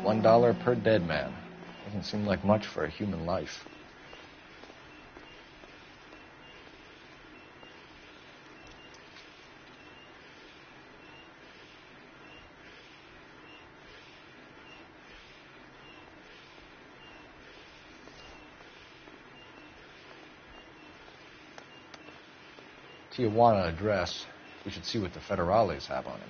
$1 per dead man. Doesn't seem like much for a human life. Tijuana address. We should see what the federales have on him.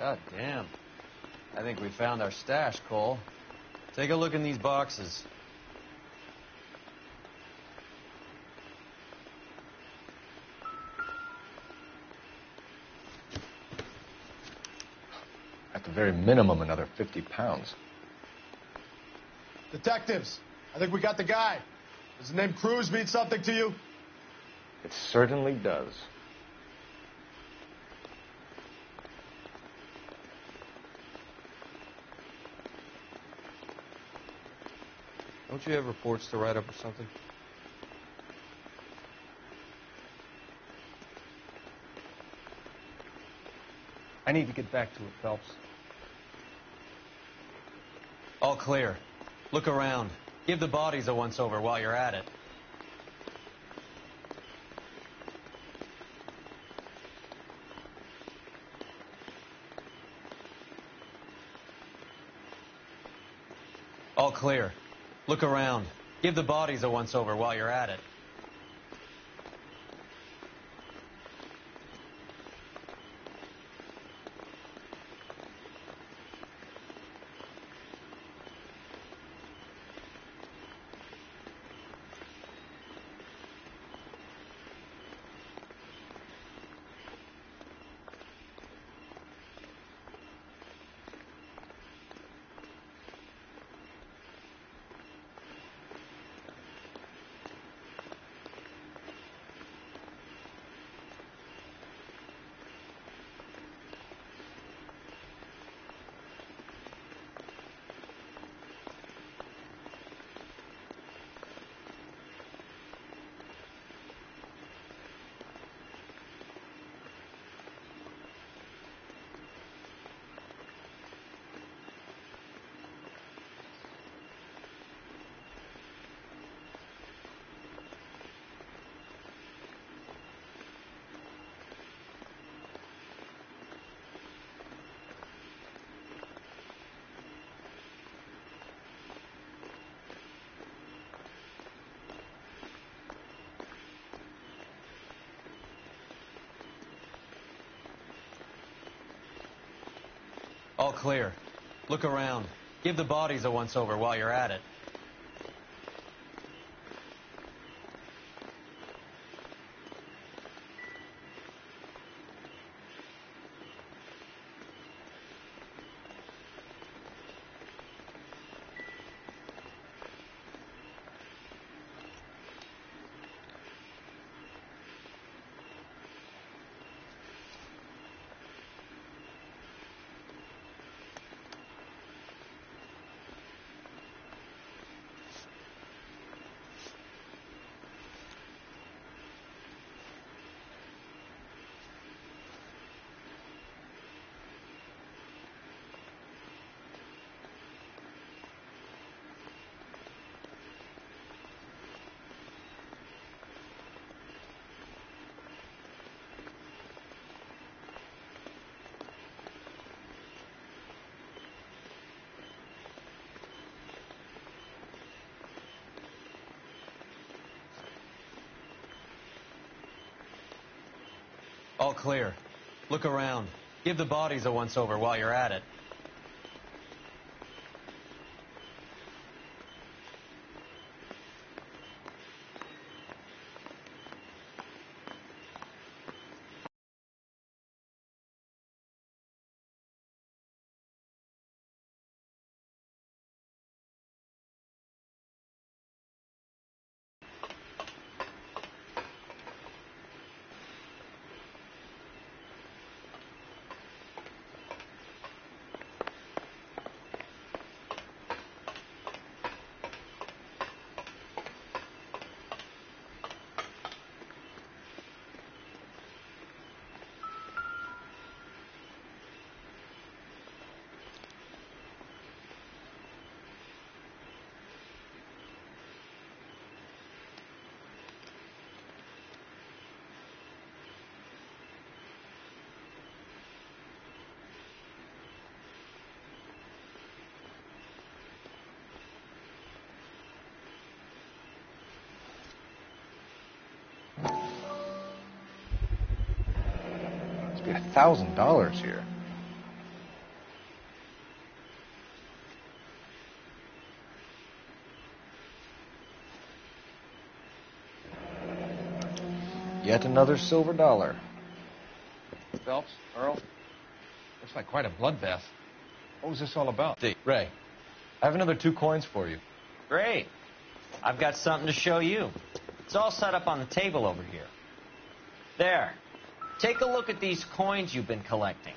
God damn. I think we found our stash, Cole. Take a look in these boxes. At the very minimum, another 50 pounds. Detectives, I think we got the guy. Does the name Cruz mean something to you? It certainly does. Don't you have reports to write up or something? I need to get back to it, Phelps. All clear. Look around. Give the bodies a once-over while you're at it. All clear. Look around. Give the bodies a once-over while you're at it. All clear. Look around. Give the bodies a once-over while you're at it. All clear. Look around. Give the bodies a once-over while you're at it. Must be $1,000 here. Yet another silver dollar. Phelps, Earl, looks like quite a bloodbath. What was this all about? Ray, I have another 2 coins for you. Great. I've got something to show you. It's all set up on the table over here. There. Take a look at these coins you've been collecting.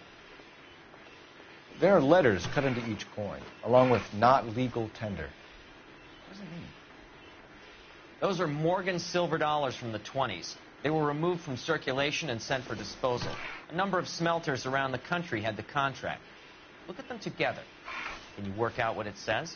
There are letters cut into each coin, along with not legal tender. What does it mean? Those are Morgan silver dollars from the 20s. They were removed from circulation and sent for disposal. A number of smelters around the country had the contract. Look at them together. Can you work out what it says?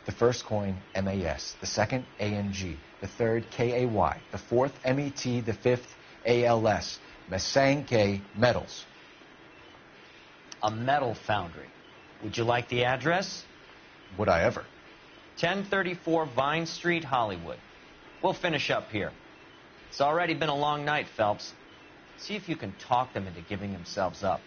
The first coin, MAS. The second, ANG. The third, KAY. The fourth, MET. The fifth, ALS. Masanke Metals. A metal foundry. Would you like the address? Would I ever? 1034 Vine Street, Hollywood. We'll finish up here. It's already been a long night, Phelps. See if you can talk them into giving themselves up.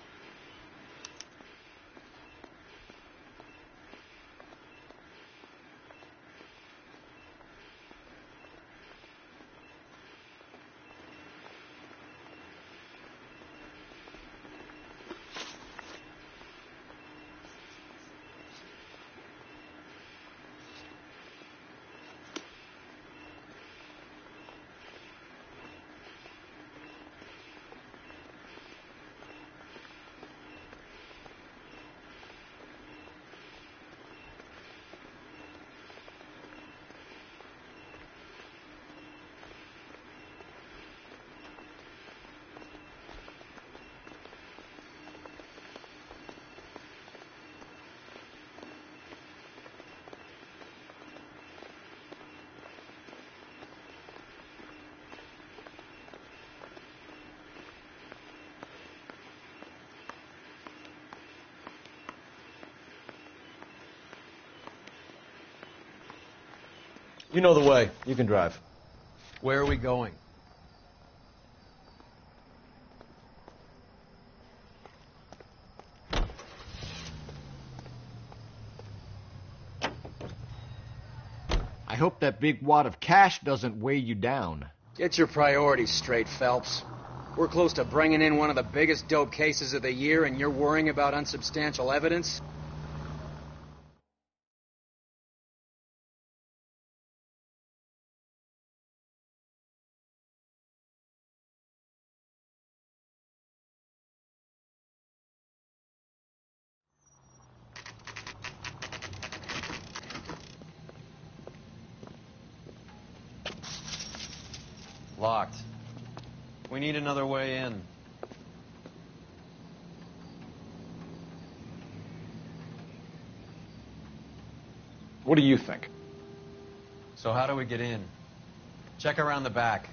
You know the way. You can drive. Where are we going? I hope that big wad of cash doesn't weigh you down. Get your priorities straight, Phelps. We're close to bringing in one of the biggest dope cases of the year, and you're worrying about unsubstantial evidence? Locked. We need another way in. What do you think? So how do we get in? Check around the back.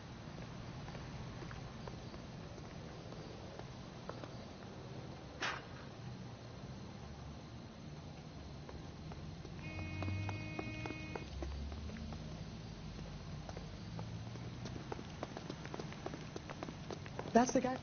That's the guy.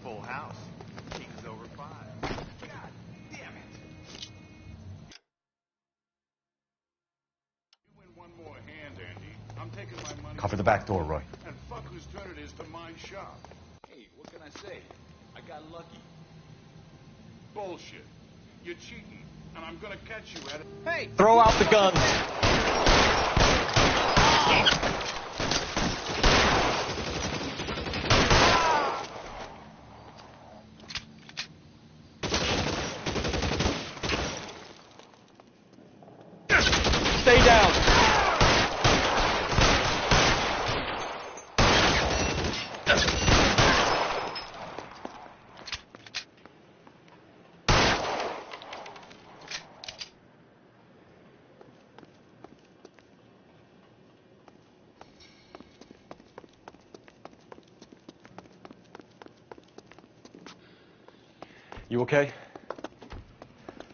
Full house. King's over 5. God damn it. You win one more hand, Andy. I'm taking my money. Cover the back door, Roy. And fuck whose turn it is to mind shop. Hey, what can I say? I got lucky. Bullshit. You're cheating, and I'm gonna catch you at it. Hey, throw out the gun. Stay down. You okay?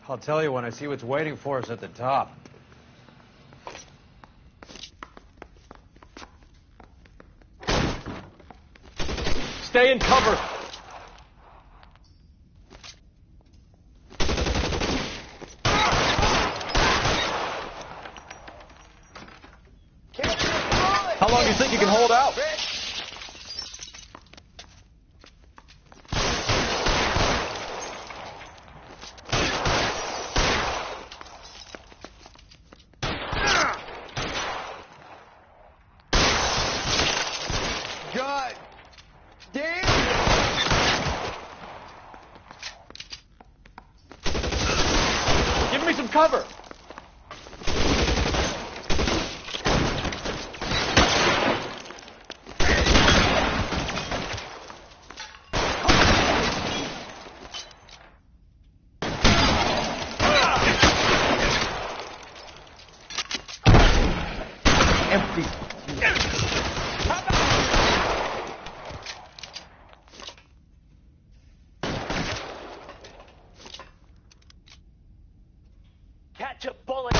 I'll tell you when I see what's waiting for us at the top. Stay in cover. How long do you think you can hold out? God damn! Give me some cover. Empty. Catch a bullet.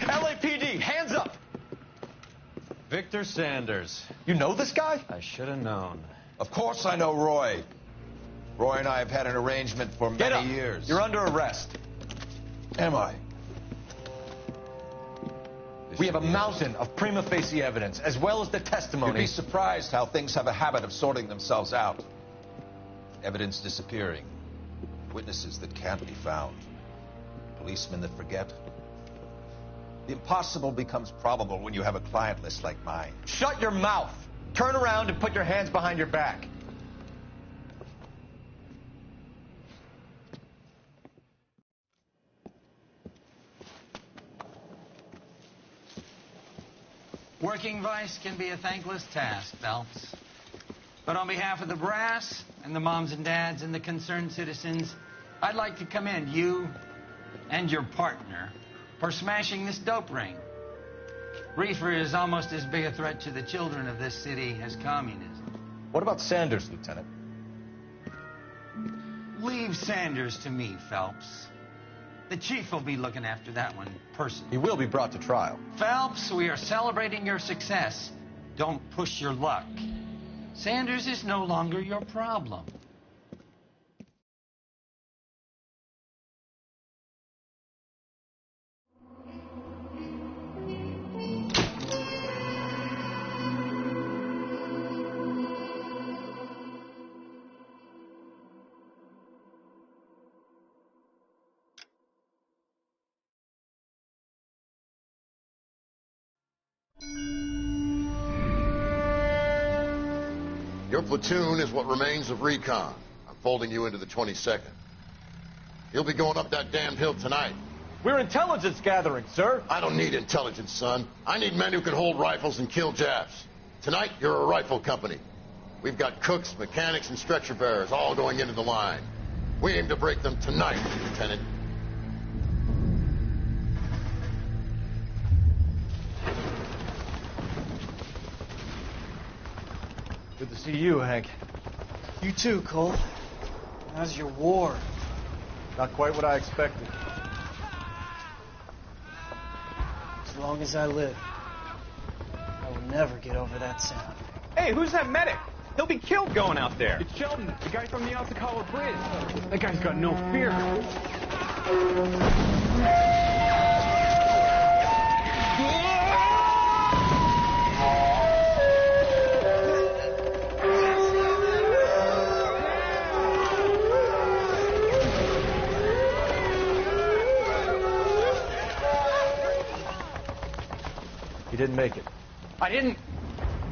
LAPD, hands up. Victor Sanders. You know this guy? I should have known. Of course I know Roy. Roy and I have had an arrangement for Get up. many years. You're under arrest. Am I? We have a mountain of prima facie evidence, as well as the testimony. You'd be surprised how things have a habit of sorting themselves out. Evidence disappearing. Witnesses that can't be found. Policemen that forget. The impossible becomes probable when you have a client list like mine. Shut your mouth! Turn around and put your hands behind your back. Working vice can be a thankless task, Phelps. But on behalf of the brass and the moms and dads and the concerned citizens, I'd like to commend you and your partner for smashing this dope ring. Reefer is almost as big a threat to the children of this city as communism. What about Sanders, Lieutenant? Leave Sanders to me, Phelps. The chief will be looking after that one personally. He will be brought to trial. Phelps, we are celebrating your success. Don't push your luck. Sanders is no longer your problem. Your platoon is what remains of recon. I'm folding you into the 22nd. You'll be going up that damned hill tonight. We're intelligence gathering, sir. I don't need intelligence, son. I need men who can hold rifles and kill Japs. Tonight, you're a rifle company. We've got cooks, mechanics, and stretcher bearers all going into the line. We aim to break them tonight, Lieutenant. Good to see you, Hank. You too, Cole. How's your war? Not quite what I expected. As long as I live, I will never get over that sound. Hey, who's that medic? He'll be killed going out there. It's Sheldon, the guy from the Alcala Bridge. That guy's got no fear. He didn't make it. I didn't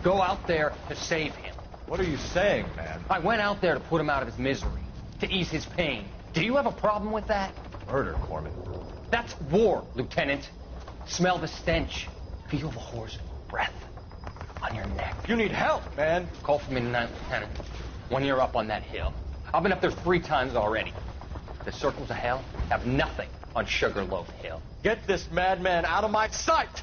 go out there to save him. What are you saying, man? I went out there to put him out of his misery, to ease his pain. Do you have a problem with that? Murder, Corman. That's war, Lieutenant. Smell the stench. Feel the horse's breath on your neck. You need help, man. Call for me tonight, Lieutenant. When you're up on that hill. I've been up there 3 times already. The circles of hell have nothing on Sugarloaf Hill. Get this madman out of my sight!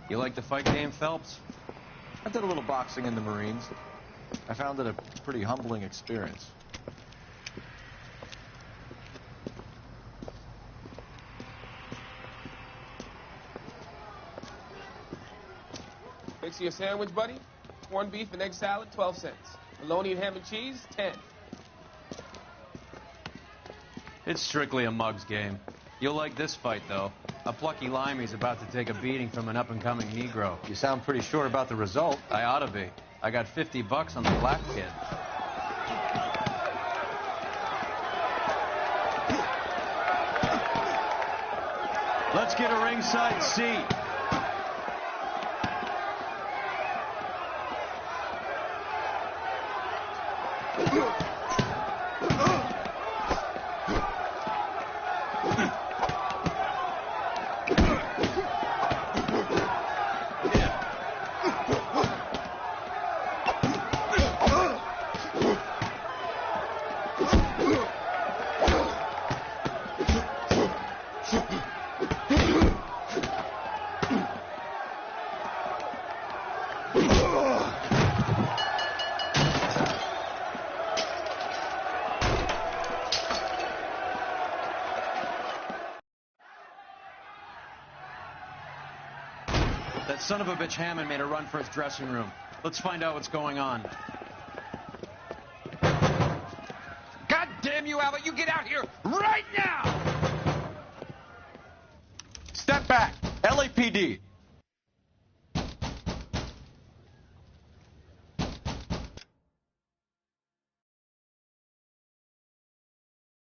You like the fight game, Phelps? I did a little boxing in the Marines. I found it a pretty humbling experience. Fix you a sandwich, buddy? Corned beef and egg salad, 12 cents. Bologna and ham and cheese, 10. It's strictly a mug's game. You'll like this fight, though. A plucky limey's about to take a beating from an up-and-coming Negro. You sound pretty sure about the result. I ought to be. I got $50 on the black kid. Let's get a ringside seat. That son of a bitch Hammond made a run for his dressing room. Let's find out what's going on. God damn you, Albert! You get out here right now! Step back! LAPD,